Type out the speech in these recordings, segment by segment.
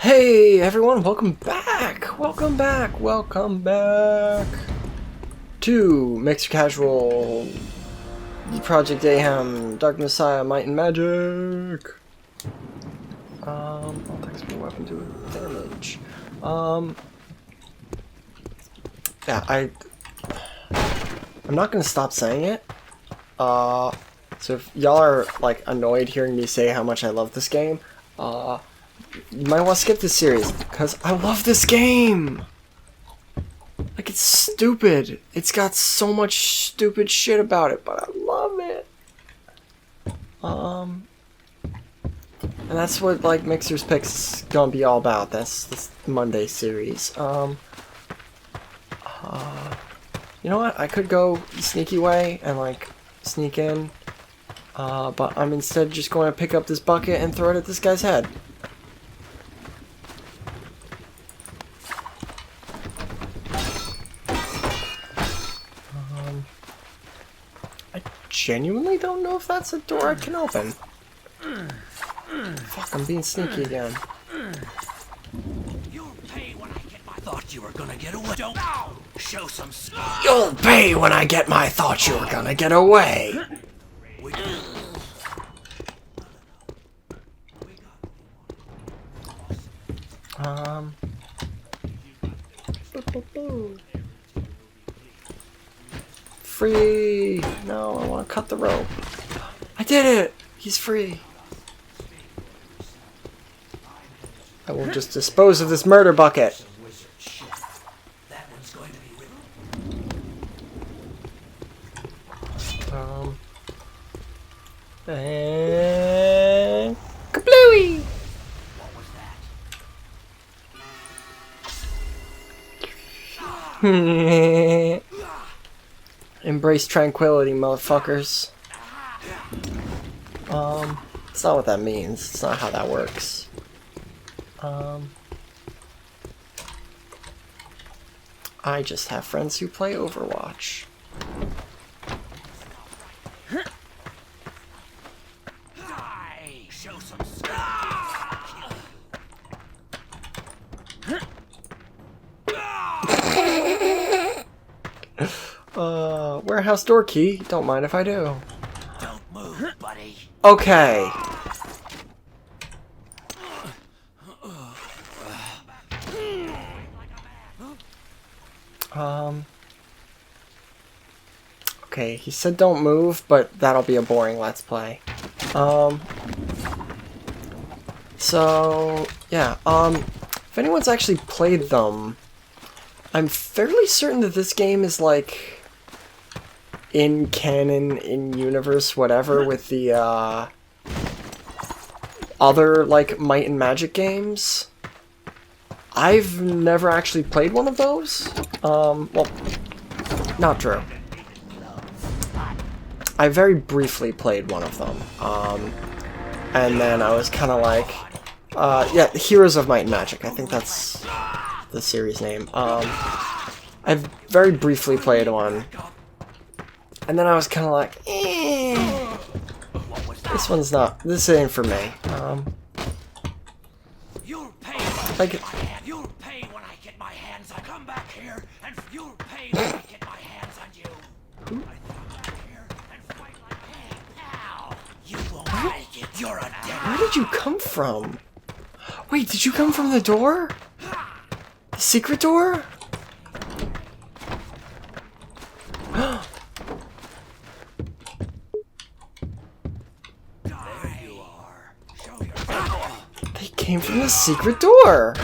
Hey everyone, welcome back to Mixter Casual, Project Yayhem, Dark Messiah, Might and Magic. All attacks per weapon do damage. Yeah, I'm not gonna stop saying it. So if y'all are like annoyed hearing me say how much I love this game, you might want to skip this series, because I love this game! Like, it's stupid. It's got so much stupid shit about it, but I love it! And that's what, like, Mixer's Picks is gonna be all about. That's this Monday series. You know what? I could go sneaky way and, like, sneak in. But I'm instead just going to pick up this bucket and throw it at this guy's head. I genuinely don't know if that's a door I can open. Fuck, I'm being sneaky again. You'll pay when I get my thought you were gonna get away. Don't show some skill. You'll pay when I get my thought you were gonna get away. Free! No, I want to cut the rope. I did it! He's free. I will just dispose of this murder bucket. And kablooey! Embrace tranquility, motherfuckers. It's not what that means. It's not how that works. I just have friends who play Overwatch. Show some skill. Warehouse door key. Don't mind if I do. Don't move, buddy. Okay. Okay, he said don't move, but that'll be a boring let's play. So, yeah, if anyone's actually played them, I'm fairly certain that this game is, like, in canon, in universe, whatever, with the, other, like, Might and Magic games. I've never actually played one of those. Well, not true. I very briefly played one of them. And then I was kind of like, yeah, Heroes of Might and Magic. I think that's the series name. I've very briefly played one. And then I was kind of like, eh, this ain't for me. You'll pay when I get my hands on. Come back here and you'll pay when I get my hands on you. I come back here and fight like hell. You won't make it. You're a dead. Where did you come from? Wait, did you come from the door? The secret door? There you are. Show yourself. They came from the secret door!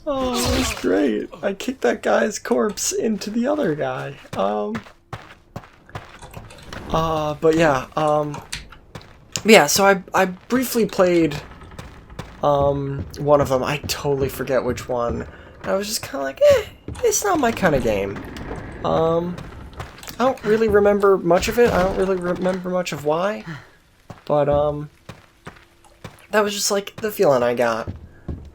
Oh, that's great. I kicked that guy's corpse into the other guy. But yeah, yeah, so I briefly played, one of them. I totally forget which one. I was just kind of like, it's not my kind of game. I don't really remember much of it. I don't really remember much of why. But, that was just, like, the feeling I got.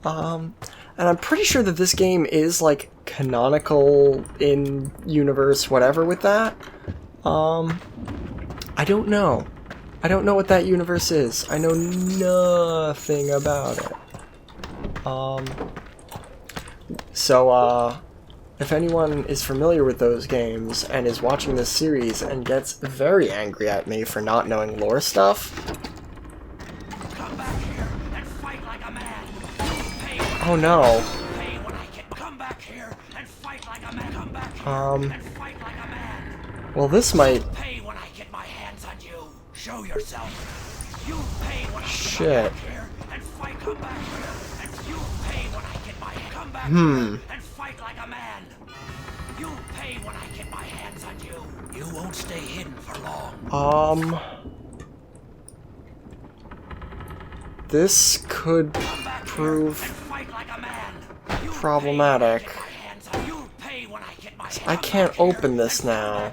And I'm pretty sure that this game is, like, canonical in universe, whatever, with that. I don't know. I don't know what that universe is. I know nothing about it. So, if anyone is familiar with those games and is watching this series and gets very angry at me for not knowing lore stuff... Come back here and fight like a man. Oh no. Come back here and fight like a man. Come back here and fight like a man. Well, this might... Pay when I get my hands on you. Show yourself. You pay when I Shit. come back here and fight. Come back here and you pay when I get my hand. Come back Hmm. here and fight like a man. You pay when I get my hands on you. You won't stay hidden for long. This could Come back prove here and fight like a man. You problematic. pay when I get my hands on you. Pay when I get my hands. I can't open this now.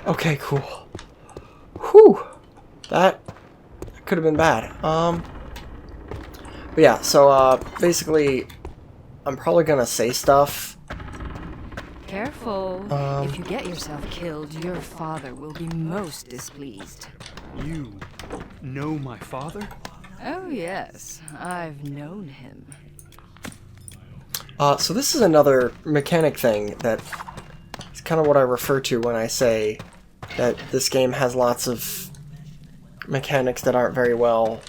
Okay, cool. Whew. That could have been bad. But yeah, so, basically, I'm probably gonna say stuff. Careful. If you get yourself killed, your father will be most displeased. You know my father? Oh yes, I've known him. So this is another mechanic thing that is kind of what I refer to when I say that this game has lots of mechanics that aren't very well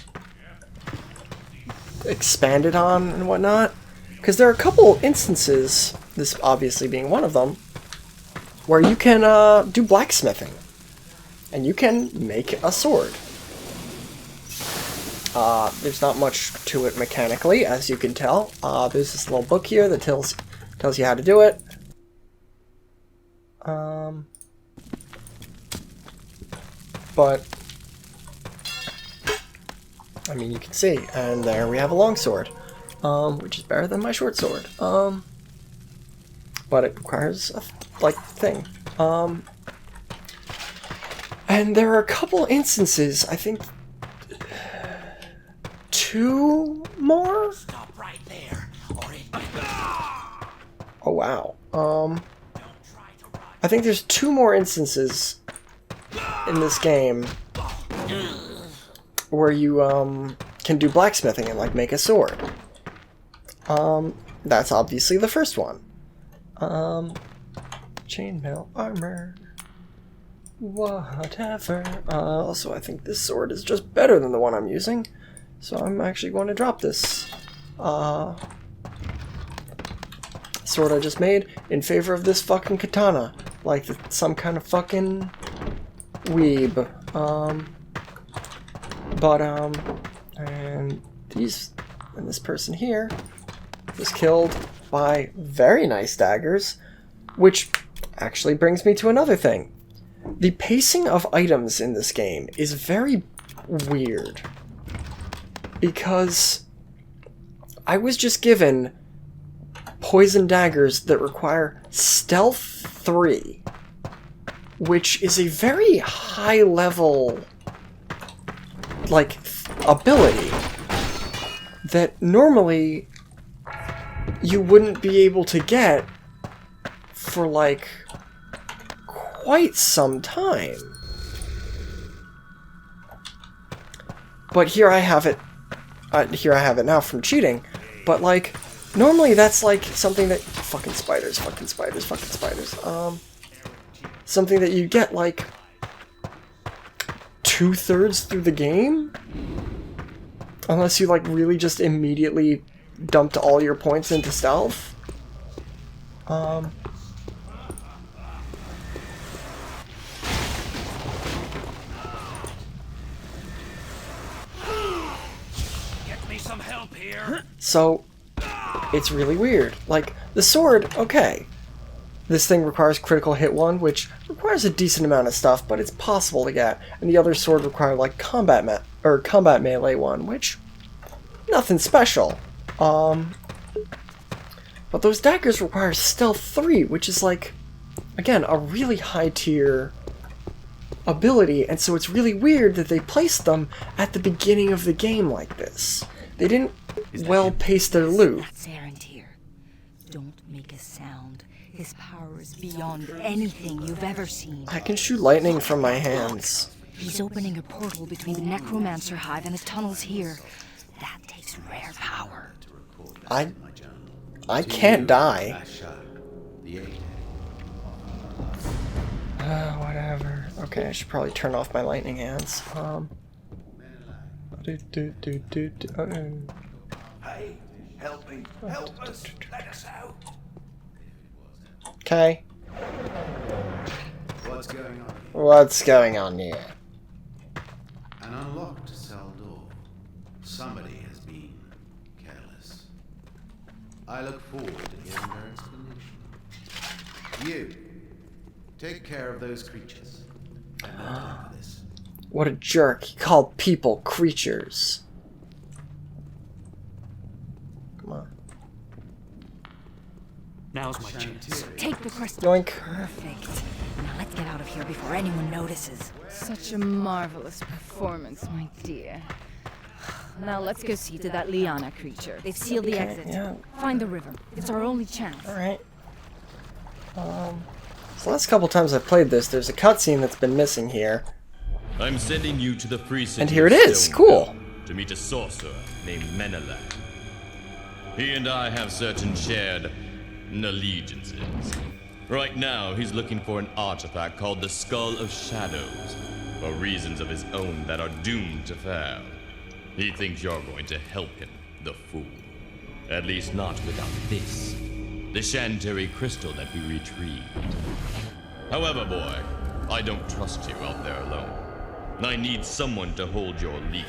expanded on and whatnot. Because there are a couple instances, this obviously being one of them, where you can do blacksmithing. And you can make a sword. There's not much to it mechanically, as you can tell. There's this little book here that tells you how to do it. But I mean, you can see, and there we have a longsword, which is better than my short sword. But it requires a thing. And there are a couple instances, I think 2 more? Stop right there, or it... Oh wow. Don't try to run. I think there's 2 more instances in this game where you can do blacksmithing and like make a sword. That's obviously the first one. Chainmail armor. Whatever. Also, I think this sword is just better than the one I'm using, so I'm actually going to drop this sword I just made in favor of this fucking katana, like some kind of fucking weeb. And this person here was killed by very nice daggers, which actually brings me to another thing. The pacing of items in this game is very weird, because I was just given poison daggers that require stealth 3, which is a very high level, like, ability that normally you wouldn't be able to get for, like, quite some time. But here I have it. Here I have it now from cheating. But like, normally that's like something that fucking spiders. Something that you get like 2/3 through the game, unless you like really just immediately dumped all your points into stealth. Some help here. So, it's really weird. Like, the sword, okay. This thing requires critical hit 1, which requires a decent amount of stuff, but it's possible to get. And the other sword required, like, combat melee 1, which, nothing special. But those daggers require stealth 3, which is, like, again, a really high tier ability, and so it's really weird that they placed them at the beginning of the game like this. They didn't well pace their loot. That's Aaron here. Don't make a sound. His power is beyond anything you've ever seen. I can shoot lightning from my hands. He's opening a portal between the Necromancer Hive and the tunnels here. That takes rare power. I can't die. Whatever. Okay, I should probably turn off my lightning hands. Hey, help me. Help us. Let us out. Okay. What's going on? What's going on here? An unlocked cell door. Somebody has been careless. I look forward to hearing their explanation. You, take care of those creatures. I have no time for this. What a jerk. He called people creatures. Come on. Now's my chance. Take the crystal. Yoink. Perfect. Now let's get out of here before anyone notices. Such a marvelous performance, my dear. Now let's go see to that Liana creature. They've sealed the exit. Yeah. Find the river. It's our only chance. Alright. So the last couple times I've played this, there's a cutscene that's been missing here. I'm sending you to the free city And here it of is. Stone Cool. Realm to meet a sorcerer named Menelag. He and I have certain shared allegiances. Right now, he's looking for an artifact called the Skull of Shadows, for reasons of his own that are doomed to fail. He thinks you're going to help him, the fool. At least not without this, the Shantiri Crystal that we retrieved. However, boy, I don't trust you out there alone. I need someone to hold your leash.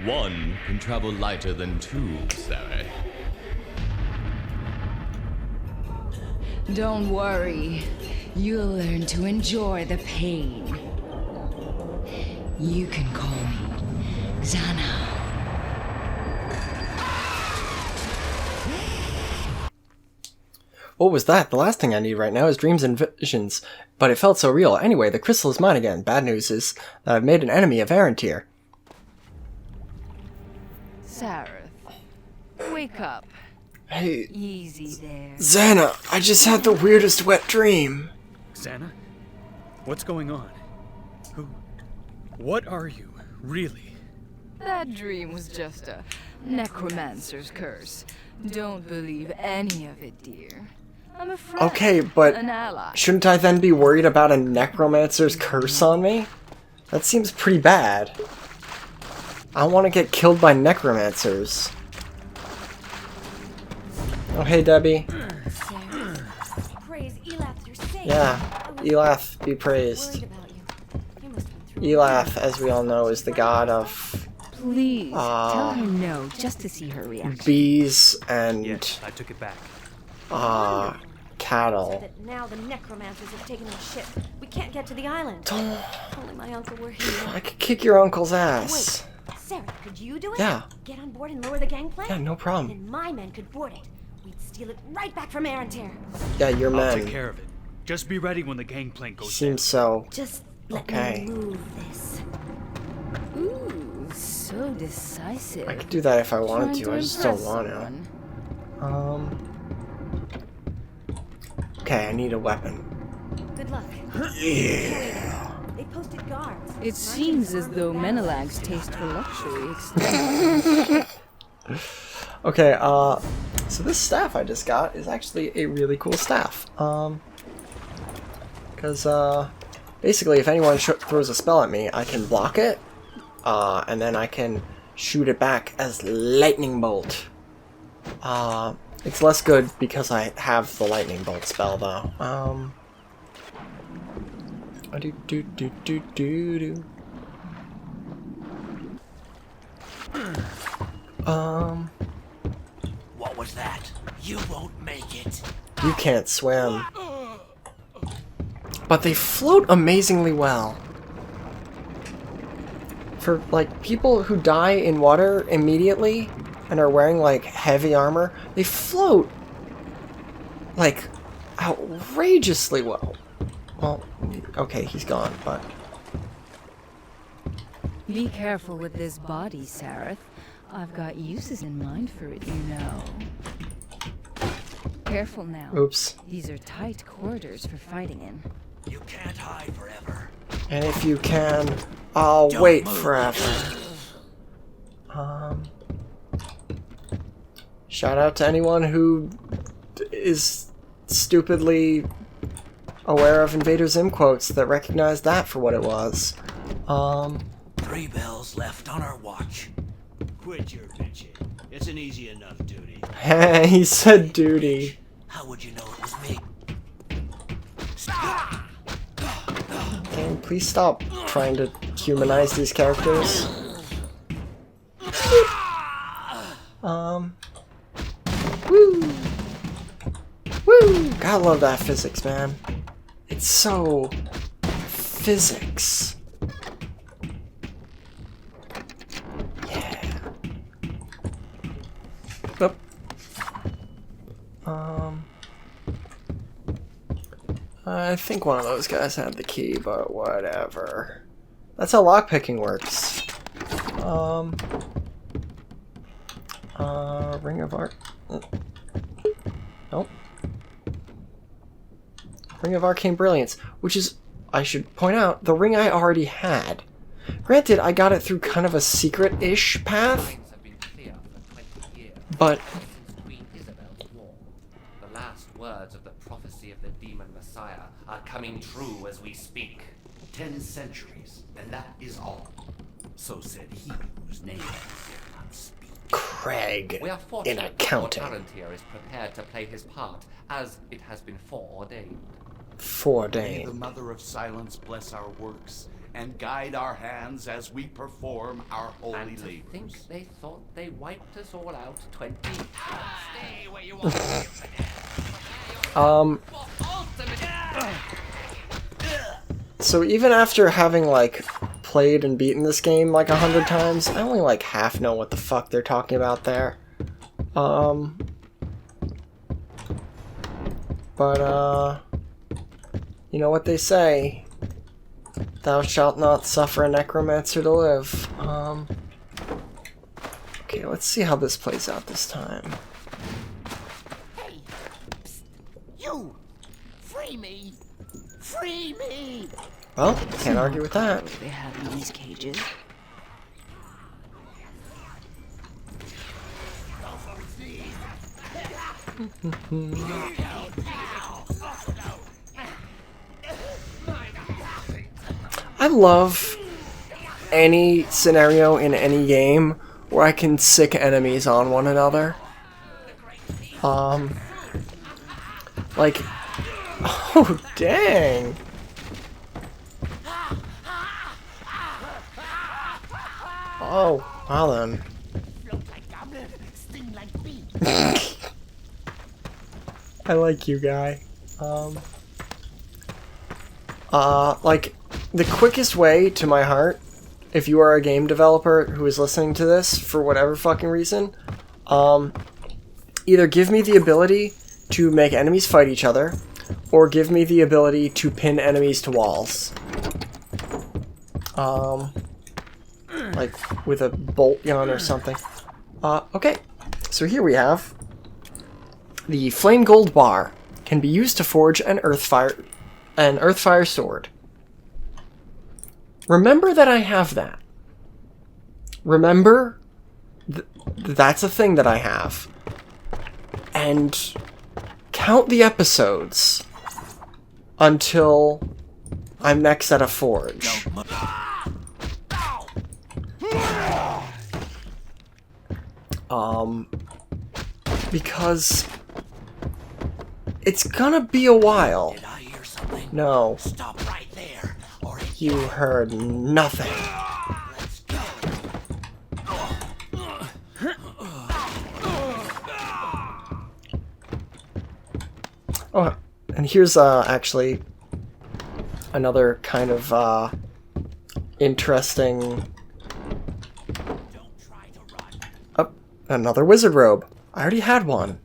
One can travel lighter than two, Sarah. Don't worry. You'll learn to enjoy the pain. You can call me Xana. What was that? The last thing I need right now is dreams and visions. But it felt so real. Anyway, the crystal is mine again. Bad news is that I've made an enemy of Arantir. Sareth, wake up. Hey, Easy there. Xana, I just had the weirdest wet dream. Xana? What's going on? What are you, really? That dream was just a necromancer's curse. Don't believe any of it, dear. I'm a friend. Okay, but an ally. shouldn't I then be worried about a necromancer's curse on me? That seems pretty bad. I want to get killed by necromancers. Oh, hey, Debbie. Praise Elath, you're safe. Yeah, Elath be praised. Worried about you. You must have been through Elath, as we all know, is the god of Please, tell her no, just to see her reaction. bees and Yes, I took it back. cattle. that now the necromancers have taken our ship. We can't get to the island. If only my uncle were here. I could kick your uncle's ass. Wait, Sarah, could you do it? Yeah. Get on board and lower the gangplank? Yeah, no problem. Then my men could board it. We'd steal it right back from Arantir. Yeah, your I'll take men. care of it. Just be ready when the gangplank goes down. Seems so. Just let Okay. me move this. Ooh, so decisive. I could do that if I wanted Trying to. I just don't impress want someone. to. Okay, I need a weapon. Good luck. Yeah. They posted guards. It seems as though Menelag's taste for luxury extends. Okay, so this staff I just got is actually a really cool staff. Because, basically if anyone throws a spell at me, I can block it, and then I can shoot it back as lightning bolt. It's less good because I have the lightning bolt spell, though. What was that? You won't make it. You can't swim. But they float amazingly well. For, like, people who die in water immediately and are wearing, like, heavy armor, they float, like, outrageously well. Well, okay, he's gone, but... Be careful with this body, Sareth. I've got uses in mind for it, you know. Careful now. Oops. These are tight quarters for fighting in. You can't hide forever. And if you can, I'll wait forever. Shout out to anyone who is stupidly aware of Invader Zim quotes that recognize that for what it was. 3 bells left on our watch. Quit your bitching. It's an easy enough duty. He said duty. How would you know it was me? Game, please stop trying to humanize these characters. Woo! Woo! Gotta love that physics, man. It's so... physics. Yeah. Oop. I think one of those guys had the key, but whatever. That's how lockpicking works. Ring of Arc. Nope. Ring of Arcane Brilliance, which is, I should point out, the ring I already had. Granted, I got it through kind of a secret-ish path, but... The last words of the prophecy of the demon Messiah are coming true as we speak. 10 centuries, and that is all. So said he whose name is not speak. Craig We are in fortunate accounting. Lord Arantir is prepared to play his part, as it has been foreordained. May the Foreordained. Mother of Silence bless our works and guide our hands as we perform our holy And to labors. think they thought they wiped us all out 20 Stay where you are. So even after having, like, played and beaten this game like 100 times, I only, like, half know what the fuck they're talking about there. But, you know what they say. Thou shalt not suffer a necromancer to live. Okay, let's see how this plays out this time. Hey, psst. You, free me, free me. Well, can't argue with that. What they have in these cages. I love any scenario in any game where I can sick enemies on one another. Like, oh dang. Oh, wow then. I like you, guy. Like, the quickest way to my heart, if you are a game developer who is listening to this for whatever fucking reason, either give me the ability to make enemies fight each other, or give me the ability to pin enemies to walls. Like with a bolt gun or something. Okay, so here we have the Flame Gold Bar. Can be used to forge an Earthfire sword. Remember that I have that. Remember that's a thing that I have. And count the episodes until I'm next at a forge. Because it's gonna be a while. Did I hear something? No, Stop right there, or it you heard nothing. let's go. Oh, and here's actually another kind of interesting. Don't try to run. Oh, another wizard robe. I already had one.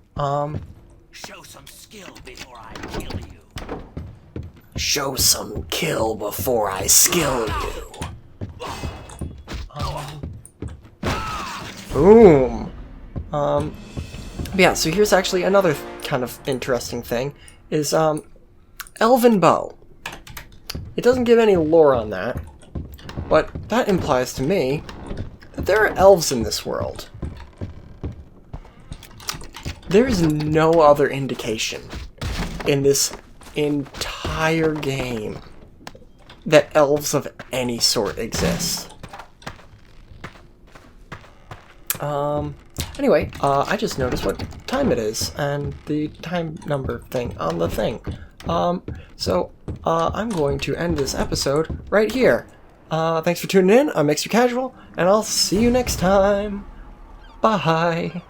Show some skill before I kill you. Show some kill before I skill you. Boom. Yeah, so here's actually another kind of interesting thing, is, Elven Bow. It doesn't give any lore on that, but that implies to me that there are elves in this world. There is no other indication in this entire game that elves of any sort exist. Anyway, I just noticed what time it is, and the time number thing on the thing. So I'm going to end this episode right here. Thanks for tuning in. I'm Mixter Casual, and I'll see you next time. Bye.